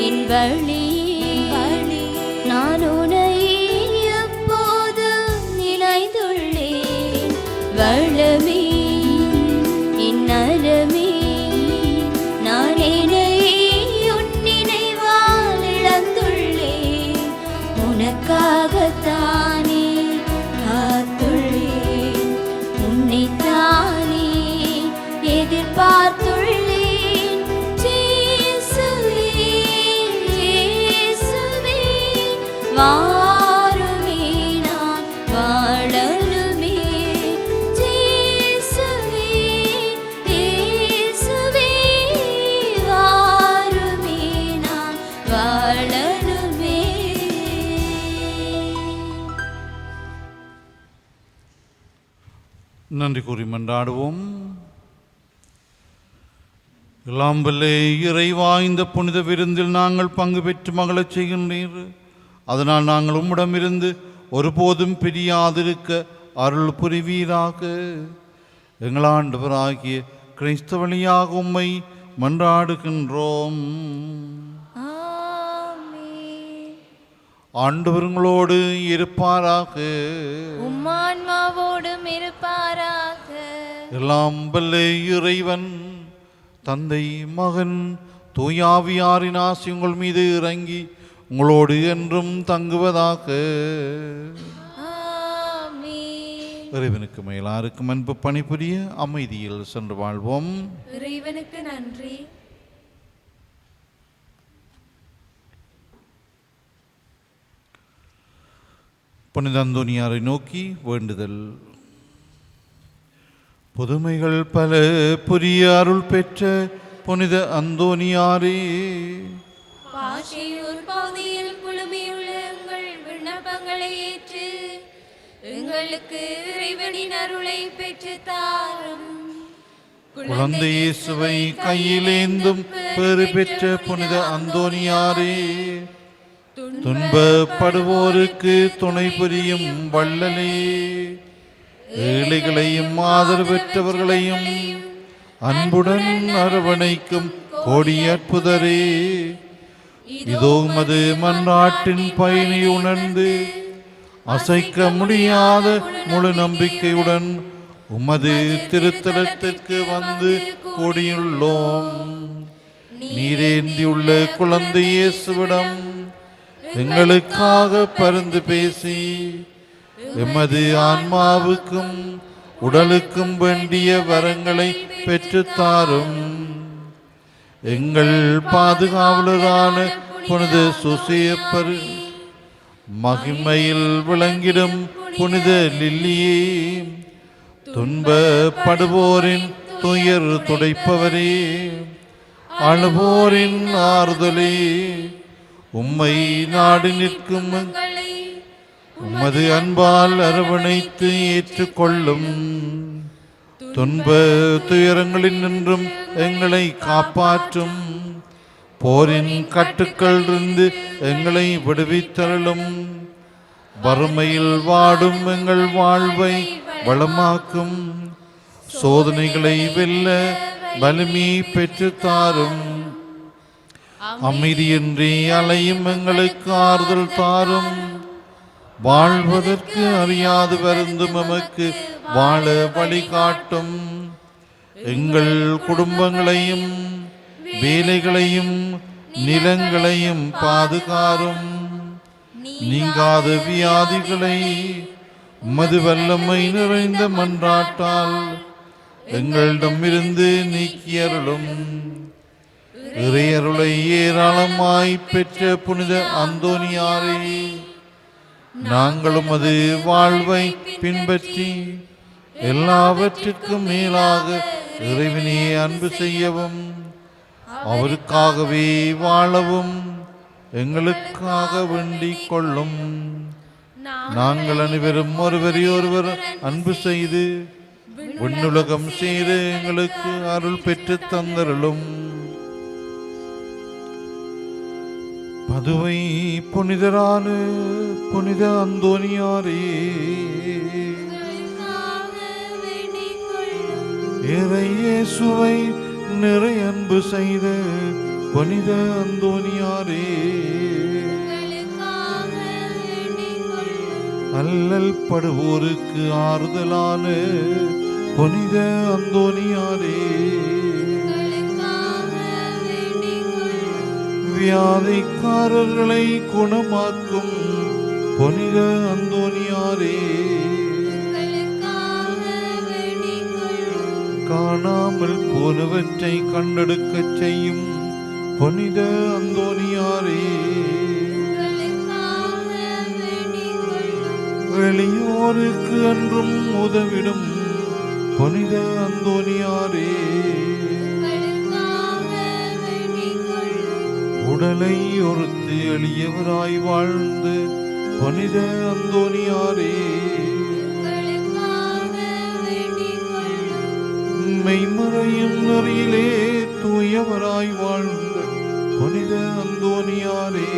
என் வழியே நான் உன்னை எப்போதும் நினைந்துள்ளேன் வளமே என் நலமே நான் என்னையே உன் நினைவால் இழந்துள்ளேன் உனக்காகத்தானே காத்துள்ளேன் உன்னைத்தானே எதிர்பார்த்துள்ளேன் இயேசுவே இயேசுவே வாருமே நான் வாழணுமே இயேசுவே இயேசுவே வாருமே நான் வாழணுமே. நன்றி கூறி மன்றாடுவோம். எல்லாம் வல்ல இறைவா, இந்த புனித விருந்தில் நாங்கள் பங்கு பெற்று மகிழச் செய்கின்றீர். அதனால் நாங்கள் உம்மிடமிருந்து ஒருபோதும் பிரியாதிருக்க அருள் புரிவீராக. எங்கள் ஆண்டவராகிய கிறிஸ்து வழியாக உம்மை மன்றாடுகின்றோம். ஆமென். ஆண்டவர்களோடு இருப்பாராக. உம்மான்மாவோடும் இருப்பாராக. எல்லாம் வல்ல இறைவன் தந்தை மகன் தூயாவியாரின் ஆசி உங்கள் மீது இறங்கி உங்களோடு என்றும் தங்குவதாக. ஆமென். இறைவனுக்கு மேலாருக்கும் அன்பு பணிபுரிய அமைதியில் சென்று வாழ்வோம். இறைவனுக்கு நன்றி. புனித அந்தோனியாரை நோக்கி வேண்டுதல். புதுமைகள் பல புரிய அருள் பெற்ற புனித அந்தோனியாரே, பாஷையூர் பகுதியில் குழுமியுள்ள எங்கள் விண்ணப்பங்களை ஏற்று எங்களுக்கு இறைவனின் அருளை பெற்று தாரும். குழந்தை இயேசுவை கையிலேந்தும் பெறு பெற்ற புனித அந்தோனியாரே, துன்பப்படுவோருக்கு துணை புரியும் வள்ளலே, ஏழைகளையும் ஆதரவற்றவர்களையும் அன்புடன் அரவணைக்கும் கோடி அற்புதரே, இதோ உமது மன்றாட்டின் பயனை உணர்ந்து அசைக்க முடியாத முழு நம்பிக்கையுடன் உமது திருத்தலத்திற்கு வந்து கூடியுள்ளோம். நீரேந்தியுள்ள குழந்தை இயேசுவிடம் எங்களுக்காக பரிந்து பேசி எமது ஆன்மாவுக்கும் உடலுக்கும் வேண்டிய வரங்களை பெற்றுத்தாரும். எங்கள் பாதுகாவலரான புனித சூசையப்பர், மகிமையில் விளங்கிடும் புனித லில்லியே, துன்பப்படுவோரின் துயர் துடைப்பவரே, அழுவோரின் ஆறுதலே, உம்மை நாடி நிற்கும் உமது அன்பால் அரவணைத்து ஏற்றுக்கொள்ளும். துன்ப துயரங்களில் நின்றும் எங்களை காப்பாற்றும். போரின் கட்டுக்களிலிருந்து எங்களை விடுவித்தருளும். வறுமையில் வாடும் எங்கள் வாழ்வை வளமாக்கும். சோதனைகளை வெல்ல வலிமை பெற்றுத்தாரும். அமைதியின்றி அலையும் எங்களுக்கு ஆறுதல் தாரும். வாழ்வதற்கு அறியாது வருந்தும் எமக்கு வாழ வழிகாட்டும். எங்கள் குடும்பங்களையும் வேலைகளையும் நிலங்களையும் பாதுகாரும். நீங்காத வியாதிகளை உமது வல்லமை நிறைந்த மன்றாட்டால் எங்களிடமிருந்து நீக்கியருளும். இறையருளை ஏராளமாய் பெற்ற புனித அந்தோனியாரே, நாங்களும் அது வாழ்வை பின்பற்றி எல்லாவற்றிற்கும் மேலாக இறைவனே அன்பு செய்யவும் அவருக்காகவே வாழவும் எங்களுக்காக வேண்டிக் கொள்ளும். நாங்கள் அனைவரும் ஒருவரையொருவர் அன்பு செய்து விண்ணுலகம் செய்து எங்களுக்கு அருள் பெற்று தந்தருளும். பதுவை புனிதரான புனித அந்தோனியாரே, இறை இயேசுவை நிறை அன்பு செய்த புனித அந்தோனியாரே, அல்லல் படுவோருக்கு ஆறுதலான புனித அந்தோனியாரே, வியாதிக்காரர்களை குணமாக்கும் புனித அந்தோனியாரே, காணாமல் போனவற்றை கண்டெடுக்கச் செய்யும் புனித அந்தோனியாரே, வெளியோருக்கு அன்றும் உதவிடும் புனித அந்தோனியாரே, உடலை ஒருத்து எளியவராய் வாழ்ந்து புனித அந்தோனியாரே, மெய்மறையும் நெறியிலே தூயவராய் வாழ்ந்த புனித அந்தோனியாரே,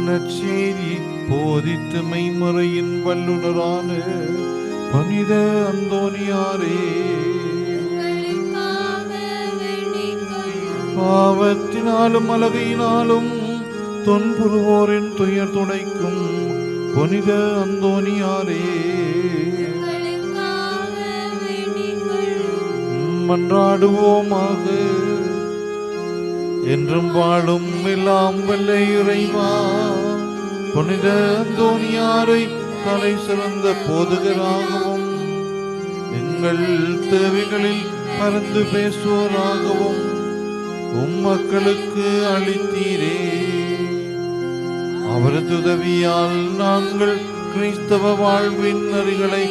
நற்செய்தி போதித்து மெய்மறையின் வல்லுனரான புனித அந்தோனியாரே, பாவத்தினாலும் அலகையினாலும் துன்புறுவோரின் துயர் துடைக்கும் புனித அந்தோனியாரே, மன்றாடுவோமாக. என்றும் வாழும் எல்லாம் வல்ல இறைவா, புனித அந்தோனியாரை தலை சிறந்த போதகராகவும் எங்கள் தேவைகளில் பறந்து பேசுவோராகவும் மக்களுக்கு அளித்தீரே. அவரது உதவியால் நாங்கள் கிறிஸ்தவ வாழ்வின் நெறிகளை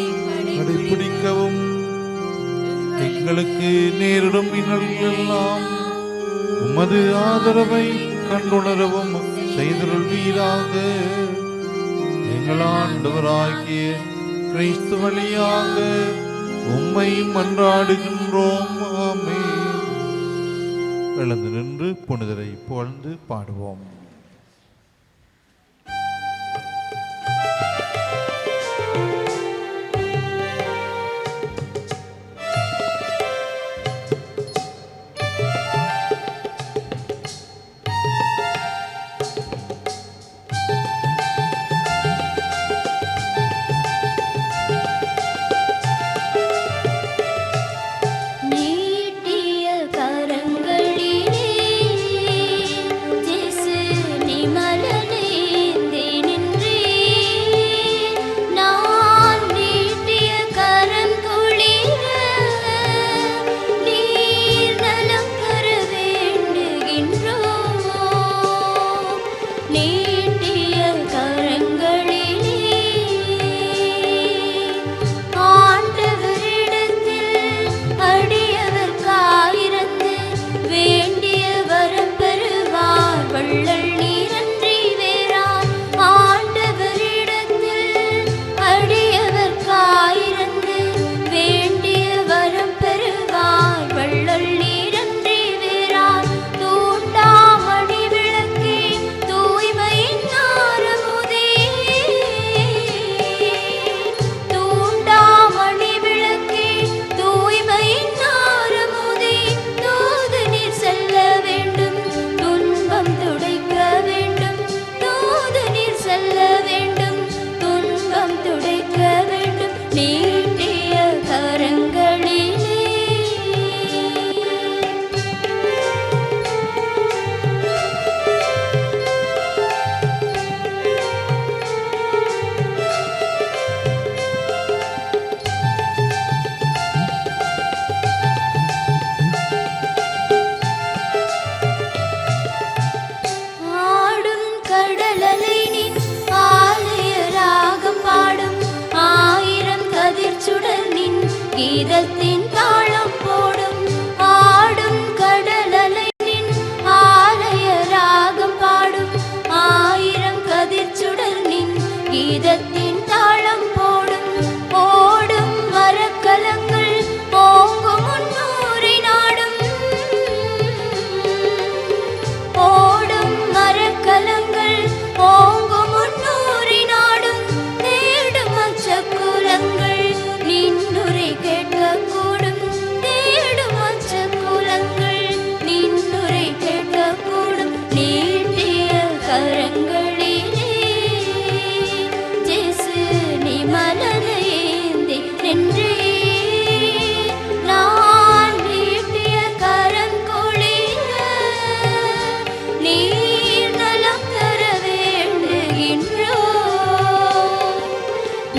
கடைபிடிக்கவும் எங்களுக்கு நேரிடும் இன்னல்களெல்லாம் உமது ஆதரவை கண்டுணரவும் செய்தருள்வீராக. எங்கள் ஆண்டவராகிய கிறிஸ்து வழியாக உம்மை மன்றாடுகின்றோம். ஆமென். எழுந்து நின்று புனிதரை புகழ்ந்து பாடுவோம். கீதத்தின் தாளம் போடும் ஆடும் கடலலை நின் ஆலய ராகம் பாடும் ஆயிரம் கதிர்ச்சுடர் நின் கீதத்தின் தாளம் போடும் ஓடும் மரக்கலங்கள் ஓங்கும் முன்னூரை நாடும் ஓடும் மரக்கலங்கள் ஓங்கும் முன்னூரை நாடும் தேடும் அச்சக்குலங்கள் நின்னுரை கேட்கக்கூடும் தேடும் அச்சக்குலங்கள் நின்னுரை கேட்கக்கூடும் நீட்டிய கரங்களிலே ஜேசு நீ மலரையேந்தி நின்றே நான் நீட்டிய கரம் குளிர நீர் நலம் தர வேண்டுகின்றோ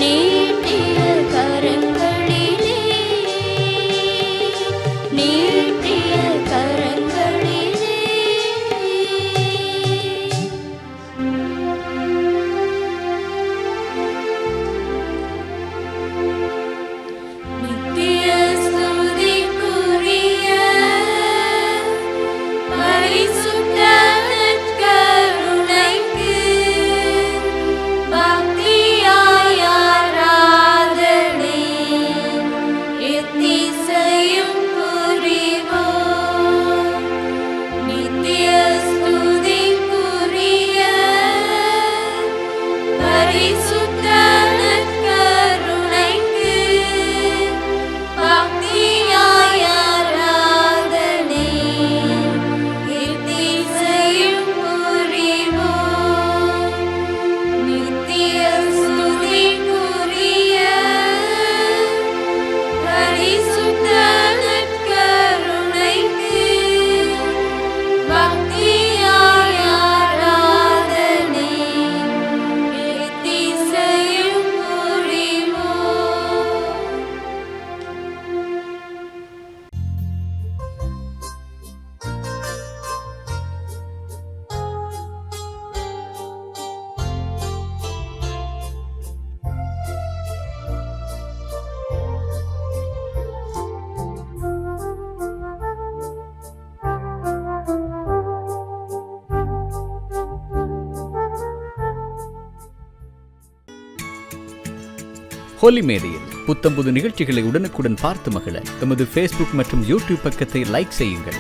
நீட்டிய கரங்களிலே நீட்டிய கரங்களிலே கொல்லிமேடையில் புத்தம்புது நிகழ்ச்சிகளை உடனுக்குடன் பார்த்து மகிழ எமது ஃபேஸ்புக் மற்றும் யூடியூப் பக்கத்தை லைக் செய்யுங்கள்.